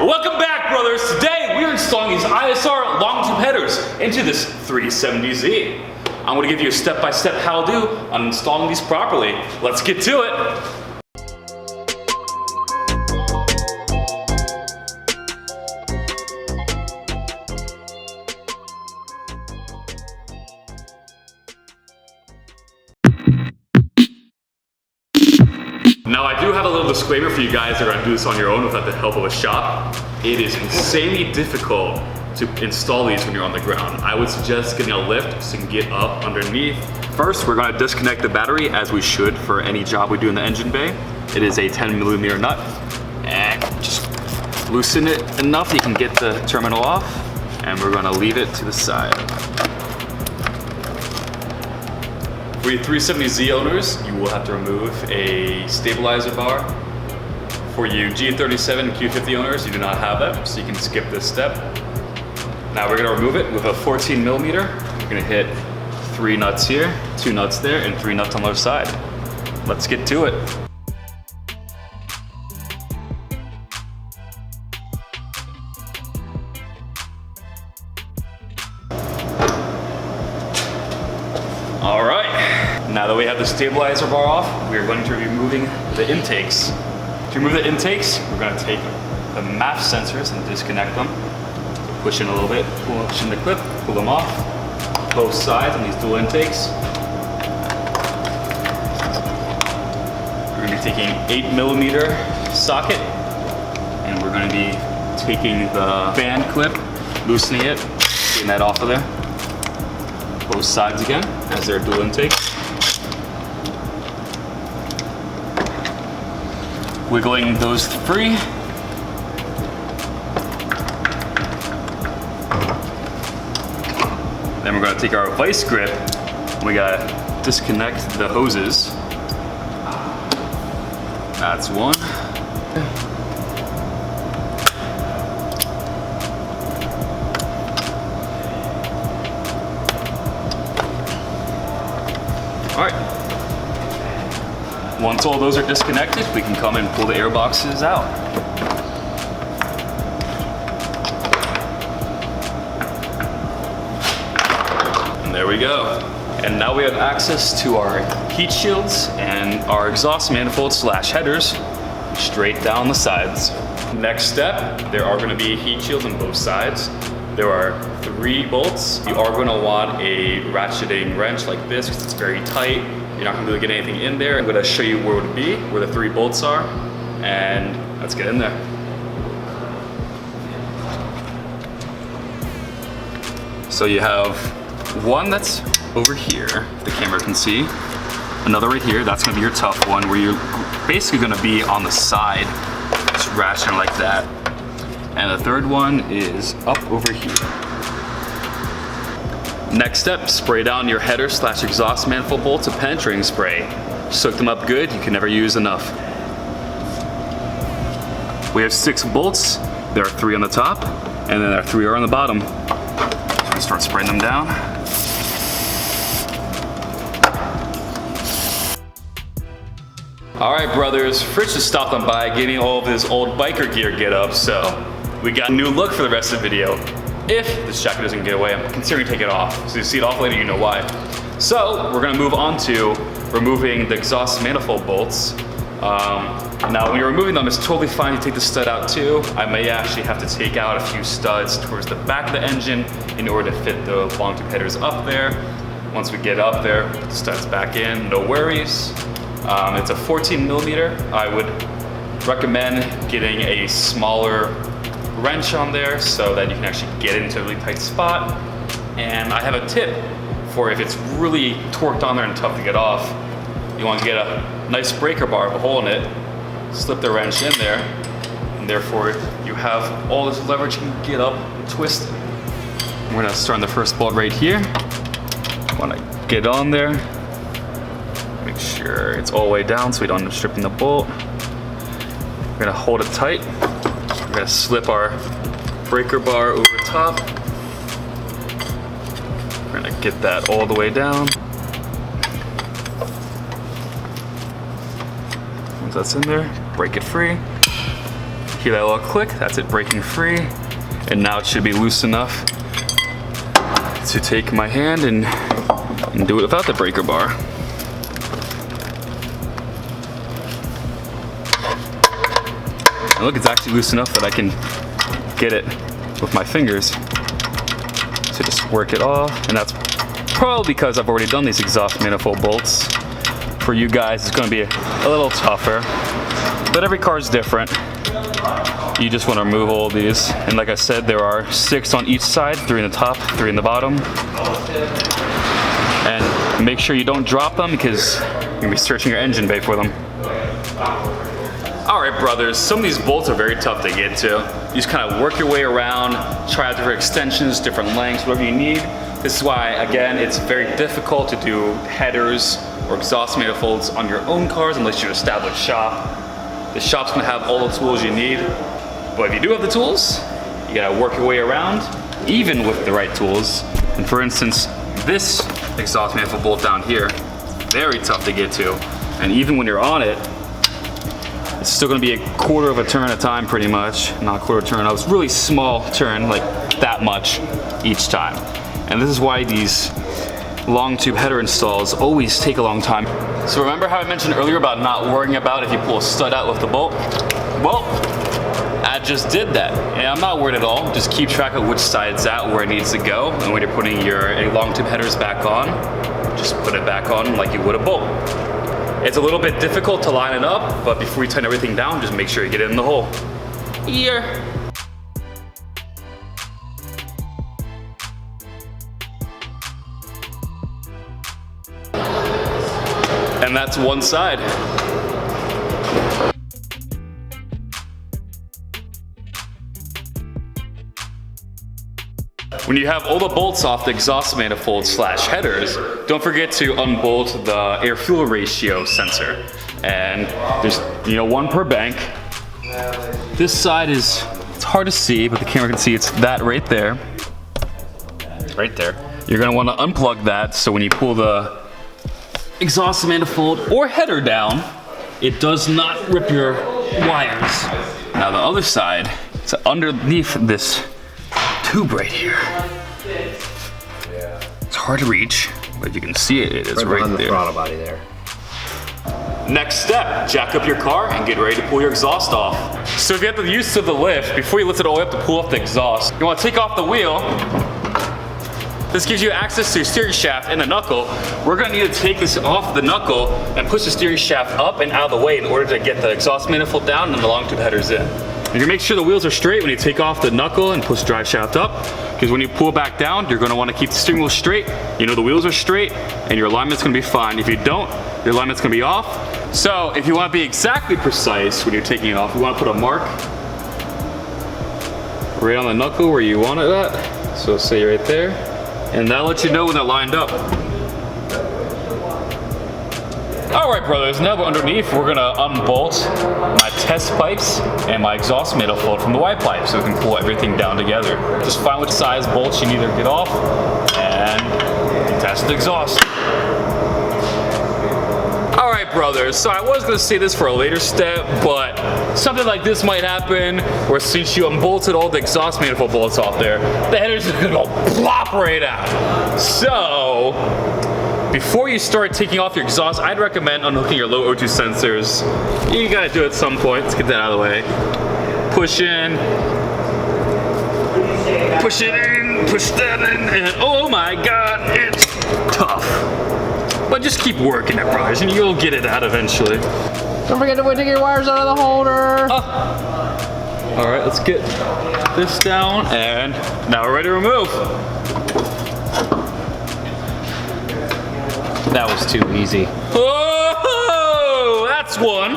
Welcome back, brothers. Today we are installing these ISR long tube headers into this 370Z. I'm going to give you a step-by-step how-to on installing these properly. Let's get to it. Now I do have a little disclaimer for you guys that are going to do this on your own without the help of a shop. It is insanely difficult to install these when you're on the ground. I would suggest getting a lift so you can get up underneath. First, we're going to disconnect the battery as we should for any job we do in the engine bay. It is a 10mm nut, and just loosen it enough you can get the terminal off, and we're going to leave it to the side. For your 370Z owners, you will have to remove a stabilizer bar. For you G37 and Q50 owners, you do not have that, so you can skip this step. Now we're gonna remove it with a 14mm. We're gonna hit 3 nuts here, 2 nuts there, and 3 nuts on the other side. Let's get to it. All right. Now that we have the stabilizer bar off, we are going to be removing the intakes. To remove the intakes, we're going to take the MAF sensors and disconnect them. Push in a little bit, push in the clip, pull them off. Both sides on these dual intakes. We're going to be taking 8mm socket, and we're going to be taking the fan clip, loosening it, getting that off of there. Both sides again, as they're dual intakes. Wiggling those free. Then we're gonna take our vice grip. We gotta disconnect the hoses. That's one. All right. Once all those are disconnected, we can come and pull the air boxes out. And there we go. And now we have access to our heat shields and our exhaust manifold / headers straight down the sides. Next step, there are going to be heat shields on both sides. There are 3 bolts. You are going to want a ratcheting wrench like this because it's very tight. You're not gonna be able to get anything in there. I'm gonna show you where it would be, where the 3 bolts are, and let's get in there. So you have one that's over here, if the camera can see. Another right here, that's gonna be your tough one, where you're basically gonna be on the side, just ratcheting like that. And the third one is up over here. Next step, spray down your header / exhaust manifold bolts with penetrating spray. Soak them up good, you can never use enough. We have 6 bolts. There are 3 on the top, and then there are 3 on the bottom. So I'm gonna start spraying them down. All right, brothers, Fritz just stopped on by getting all of his old biker gear get up, so we got a new look for the rest of the video. If this jacket doesn't get away, I'm considering taking it off. So you see it off later, you know why. So we're gonna move on to removing the exhaust manifold bolts. Now when you're removing them, it's totally fine to take the stud out too. I may actually have to take out a few studs towards the back of the engine in order to fit the long tube headers up there. Once we get up there, put the studs back in, no worries. It's a 14mm. I would recommend getting a smaller wrench on there so that you can actually get it into a really tight spot. And I have a tip for if it's really torqued on there and tough to get off. You want to get a nice breaker bar with a hole in it, slip the wrench in there, and therefore you have all this leverage you can get up and twist it. We're gonna start on the first bolt right here. Want to get on there, make sure it's all the way down so we don't end up stripping the bolt. We're gonna hold it tight. We're gonna slip our breaker bar over top. We're gonna get that all the way down. Once that's in there, break it free. Hear that little click? That's it breaking free. And now it should be loose enough to take my hand and do it without the breaker bar. And look, it's actually loose enough that I can get it with my fingers. So just work it off, and that's probably because I've already done these exhaust manifold bolts. For you guys, it's gonna be a little tougher, but every car is different. You just wanna remove all of these. And like I said, there are 6 on each side, 3 in the top, 3 in the bottom. And make sure you don't drop them because you're gonna be searching your engine bay for them. All right, brothers, some of these bolts are very tough to get to. You just kind of work your way around, try out different extensions, different lengths, whatever you need. This is why, again, it's very difficult to do headers or exhaust manifolds on your own cars unless you're an established shop. The shop's gonna have all the tools you need, but if you do have the tools, you gotta work your way around, even with the right tools. And for instance, this exhaust manifold bolt down here, very tough to get to. And even when you're on it, it's still gonna be a quarter of a turn at a time pretty much. Not a quarter turn, a really small turn, like that much each time. And this is why these long tube header installs always take a long time. So remember how I mentioned earlier about not worrying about if you pull a stud out with the bolt? Well, I just did that. And I'm not worried at all. Just keep track of which side's at, where it needs to go. And when you're putting your long tube headers back on, just put it back on like you would a bolt. It's a little bit difficult to line it up, but before you tighten everything down, just make sure you get it in the hole. Here. And that's one side. When you have all the bolts off the exhaust manifold / headers, don't forget to unbolt the air-fuel ratio sensor. And there's, one per bank. This side it's hard to see, but the camera can see it's that right there. Right there. You're gonna wanna unplug that so when you pull the exhaust manifold or header down, it does not rip your wires. Now the other side, it's underneath this tube right here. It's hard to reach, but you can see it. It is right there. The throttle body there. Next step, jack up your car and get ready to pull your exhaust off. So if you have the use of the lift, before you lift it all the way up to pull off the exhaust, you want to take off the wheel. This gives you access to your steering shaft and the knuckle. We're gonna need to take this off the knuckle and push the steering shaft up and out of the way in order to get the exhaust manifold down and the long tube headers in. And you make sure the wheels are straight when you take off the knuckle and push the drive shaft up, because when you pull back down, you're gonna wanna keep the steering wheel straight. You know the wheels are straight and your alignment's gonna be fine. If you don't, your alignment's gonna be off. So if you wanna be exactly precise when you're taking it off, you wanna put a mark right on the knuckle where you want it at. So say right there. And that'll let you know when they're lined up. All right, brothers, now we're underneath. We're gonna unbolt my test pipes and my exhaust manifold from the Y pipe so we can pull everything down together. Just find which size bolts you need to get off and test the exhaust. All right, brothers, so I was gonna say this for a later step, but something like this might happen where since you unbolted all the exhaust manifold bolts off there, the header's just gonna go plop right out. So, before you start taking off your exhaust, I'd recommend unhooking your low O2 sensors. You gotta do it at some point. Let's get that out of the way. Push in. Push it in. Push that in. And oh my God, it's tough. But just keep working it, brothers, and you'll get it out eventually. Don't forget to take your wires out of the holder. All right, let's get this down, and now we're ready to remove. That was too easy. Whoa, that's one.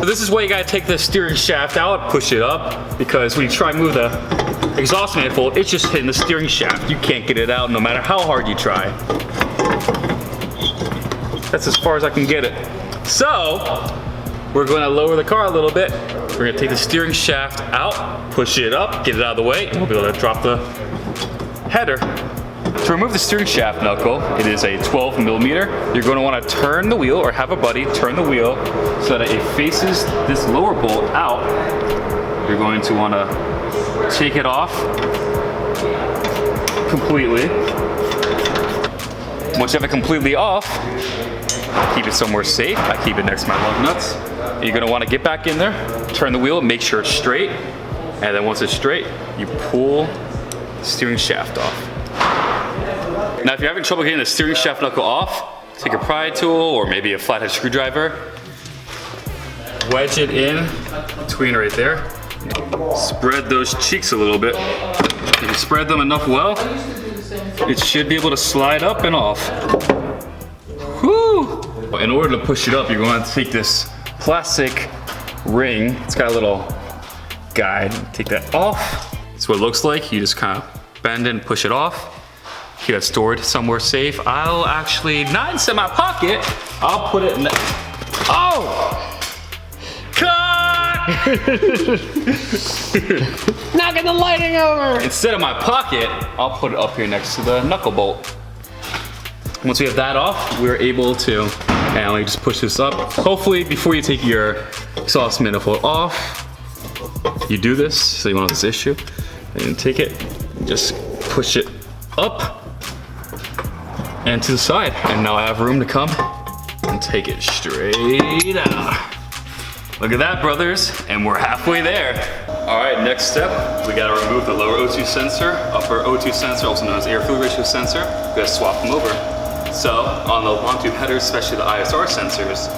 This is why you gotta take the steering shaft out, push it up, because when you try and move the exhaust manifold, it's just hitting the steering shaft. You can't get it out no matter how hard you try. That's as far as I can get it. So, we're gonna lower the car a little bit. We're gonna take the steering shaft out, push it up, get it out of the way, and we'll be able to drop the header. To remove the steering shaft knuckle, it is a 12 millimeter. You're going to want to turn the wheel, or have a buddy turn the wheel so that it faces this lower bolt out. You're going to want to take it off completely. Once you have it completely off, keep it somewhere safe. I keep it next to my lug nuts. You're going to want to get back in there, turn the wheel, make sure it's straight, and then once it's straight, you pull the steering shaft off. Now, if you're having trouble getting the steering shaft knuckle off, take a pry tool or maybe a flathead screwdriver, wedge it in between right there, spread those cheeks a little bit. If you spread them enough well, it should be able to slide up and off. Whew! In order to push it up, you're going to take this plastic ring. It's got a little guide. Take that off. That's what it looks like. You just kind of bend it and push it off. Keep it stored somewhere safe. I'll actually, not inside my pocket, I'll put it in the, oh! Cut! Knocking the lighting over! Instead of my pocket, I'll put it up here next to the knuckle bolt. Once we have that off, we're able to, and let me just push this up. Hopefully, before you take your exhaust manifold off, you do this, so you won't have this issue. And take it, just push it up and to the side. And now I have room to come and take it straight out. Look at that, brothers, and we're halfway there. All right, next step, we gotta remove the lower O2 sensor, upper O2 sensor, also known as air fuel ratio sensor. We gotta swap them over. So on the long tube headers, especially the ISR sensors,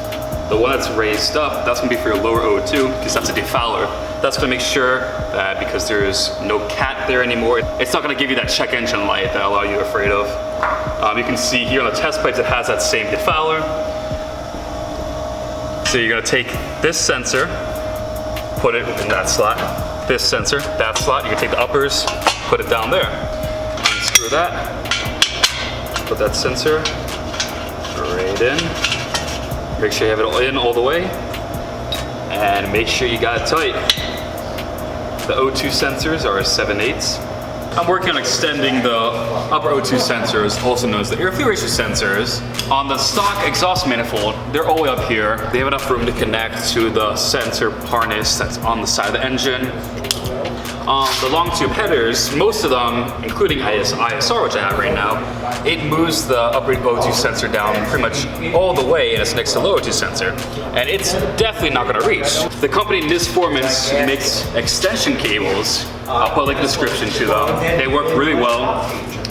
the one that's raised up, that's gonna be for your lower O2, because that's a defouler. That's gonna make sure that because there's no cat there anymore, it's not gonna give you that check engine light that a lot of you are afraid of. You can see here on the test pipes, it has that same defouler. So you're gonna take this sensor, put it in that slot, this sensor, that slot. You can take the uppers, put it down there. Unscrew that, put that sensor right in. Make sure you have it in all the way, and make sure you got it tight. The O2 sensors are 7/8. I'm working on extending the upper O2 sensors, also known as the air fuel ratio sensors. On the stock exhaust manifold, they're all the way up here. They have enough room to connect to the sensor harness that's on the side of the engine. The long tube headers, most of them, including ISR, which I have right now, it moves the upper O2 sensor down pretty much all the way, and it's next to the lower O2 sensor. And it's definitely not gonna reach. The company Nisformance makes extension cables. I'll put a link in the description to them. They work really well.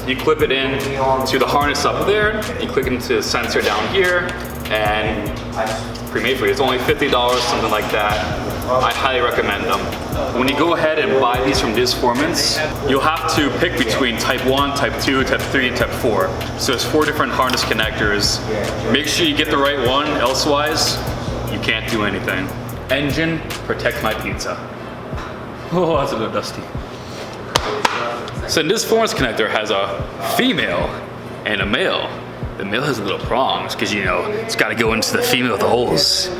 You clip it in to the harness up there, you click into the sensor down here, and it's pre-made for you. It's only $50, something like that. I highly recommend them. When you go ahead and buy these from Nisformance, you'll have to pick between type 1, type 2, type 3, and type 4. So there's 4 different harness connectors. Make sure you get the right one, elsewise, you can't do anything. Engine, protect my pizza. Oh, that's a bit dusty. So this Nisformance connector has a female and a male. The male has little prongs because, you know, it's got to go into the female with the holes.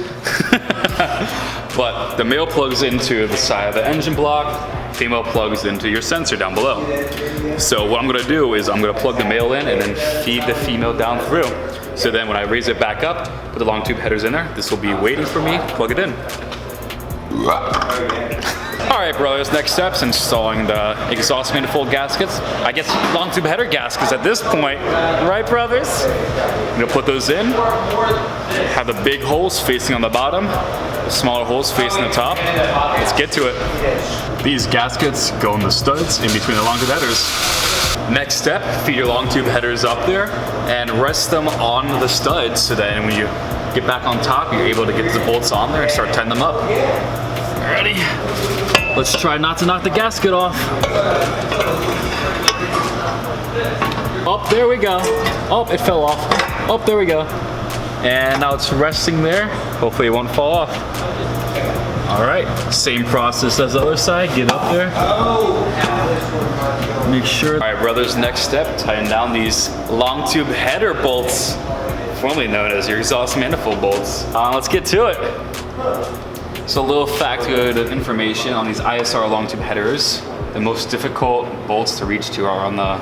But the male plugs into the side of the engine block, female plugs into your sensor down below. So what I'm going to do is I'm going to plug the male in and then feed the female down through. So then when I raise it back up, put the long tube headers in there, this will be waiting for me, plug it in. All right, brothers, next step's installing the exhaust manifold gaskets. I guess long tube header gaskets at this point, right, brothers? I'm gonna put those in, have the big holes facing on the bottom, the smaller holes facing the top. Let's get to it. These gaskets go in the studs in between the long tube headers. Next step, feed your long tube headers up there and rest them on the studs so that when you get back on top, you're able to get the bolts on there and start tightening them up. Ready? Let's try not to knock the gasket off. Oh, there we go. Oh, it fell off. Oh, there we go. And now it's resting there. Hopefully it won't fall off. All right, same process as the other side. Get up there. Make sure. All right, brothers, next step, tighten down these long tube header bolts, formerly known as your exhaust manifold bolts. Let's get to it. So a little factoid information on these ISR long tube headers. The most difficult bolts to reach to are on the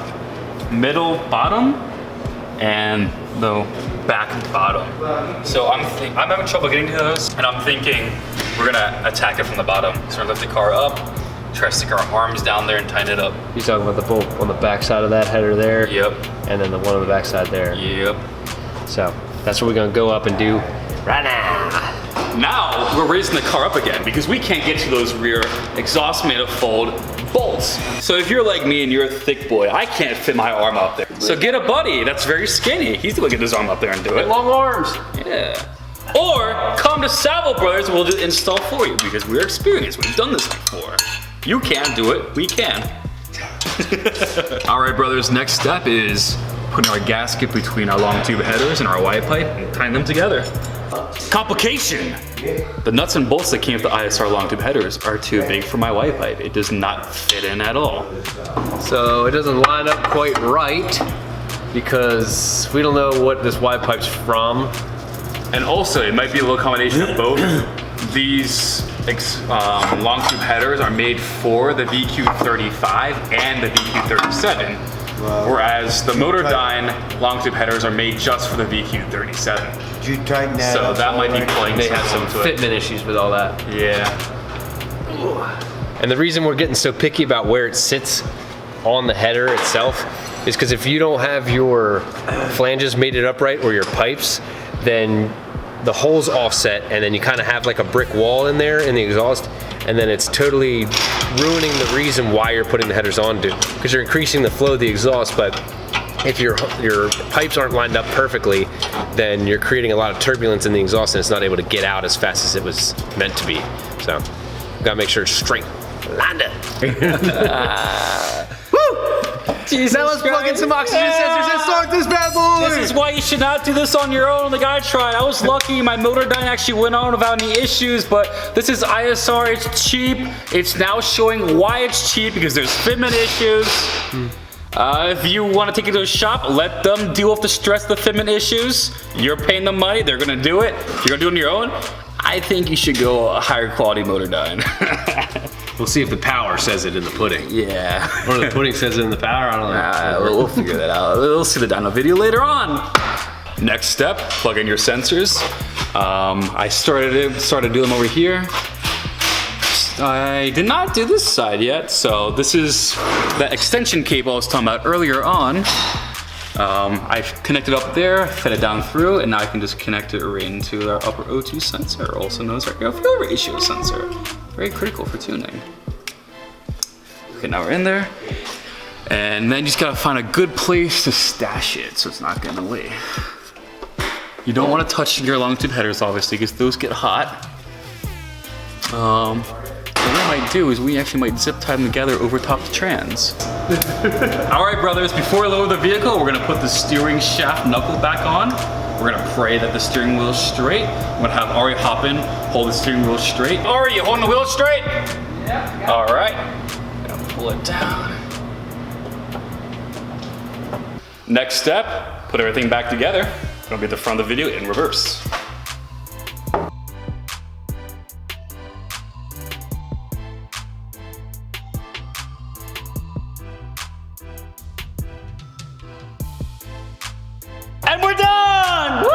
middle bottom and the back bottom. So I'm having trouble getting to those, and I'm thinking we're gonna attack it from the bottom. So we're gonna lift the car up, try to stick our arms down there and tighten it up. You're talking about the bolt on the back side of that header there? Yep. And then the one on the back side there? Yep. So that's what we're gonna go up and do right now. Now we're raising the car up again because we can't get to those rear exhaust manifold bolts. So if you're like me and you're a thick boy, I can't fit my arm up there. So get a buddy that's very skinny. He's gonna get his arm up there and do it. Long arms. Yeah. Or come to Savile Brothers, we'll just install for you because we're experienced. We've done this before. You can't do it, we can. All right, brothers, next step is putting our gasket between our long tube headers and our Y pipe and tying them together. Complication! The nuts and bolts that came with the ISR long tube headers are too big for my Y pipe. It does not fit in at all. So it doesn't line up quite right because we don't know what this Y pipe's from. And also, it might be a little combination of both. These long tube headers are made for the VQ35 and the VQ37, whereas the Motordyne long tube headers are made just for the VQ37. Did you tighten that So up that might be playing They have some into it. fitment issues with all that. Yeah. And the reason we're getting so picky about where it sits on the header itself is because if you don't have your flanges mated upright or your pipes, then the hole's offset and then you kind of have like a brick wall in there in the exhaust, and then it's totally ruining the reason why you're putting the headers on, because you're increasing the flow of the exhaust, but if your pipes aren't lined up perfectly, then you're creating a lot of turbulence in the exhaust and it's not able to get out as fast as it was meant to be. So, you gotta make sure it's straight, lined up. Jesus now let's plug in some oxygen sensors and start this bad boy! This is why you should not do this on your own. Like I tried. I was lucky. My Motordyne actually went on without any issues, but this is ISR. It's cheap. It's now showing why it's cheap because there's fitment issues. If you want to take it to a shop, let them deal with the stress of the fitment issues. You're paying them money. They're going to do it. If you're going to do it on your own, I think you should go a higher quality Motordyne. We'll see if the power says it in the pudding. Yeah. Or the pudding says it in the power, I don't know. We'll figure that out. We'll see the dyno video later on. Next step, plug in your sensors. I started doing them over here. I did not do this side yet, so this is the extension cable I was talking about earlier on. I've connected up there, fed it down through, and now I can just connect it right into our upper O2 sensor, also known as our air fuel ratio sensor. Very critical for tuning. Okay, now we're in there. And then you just gotta find a good place to stash it so it's not getting away. You don't want to touch your long tube headers, obviously, because those get hot. What I might do is we actually might zip tie them together over top the trans. All right, brothers, before we load the vehicle, we're gonna put the steering shaft knuckle back on. We're gonna pray that the steering wheel is straight. I'm gonna have Ari hop in, hold the steering wheel straight. Ari, you holding the wheel straight? Yeah. All right, gonna pull it down. Next step, put everything back together. Gonna be at the front of the video in reverse. And we're done! Woo!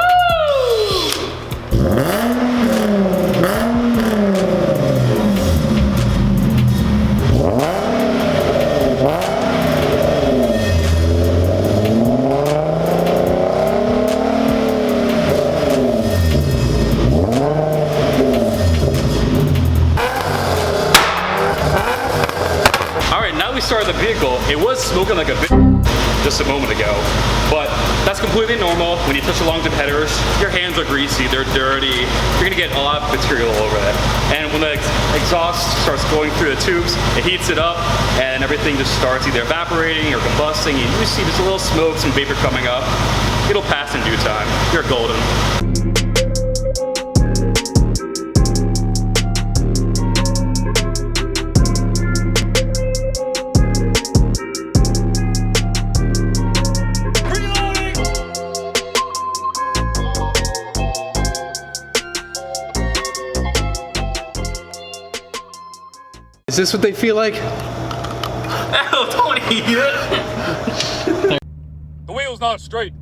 All right, now we started the vehicle. It was smoking like a bitch just a moment ago, but that's completely normal. When you touch the long tube headers, your hands are greasy, they're dirty, you're gonna get a lot of material over it. And when the exhaust starts going through the tubes, it heats it up and everything just starts either evaporating or combusting, and you see just a little smoke, some vapor coming up. It'll pass in due time. You're golden. Is this what they feel like? Ow, don't eat it! wheel's not straight.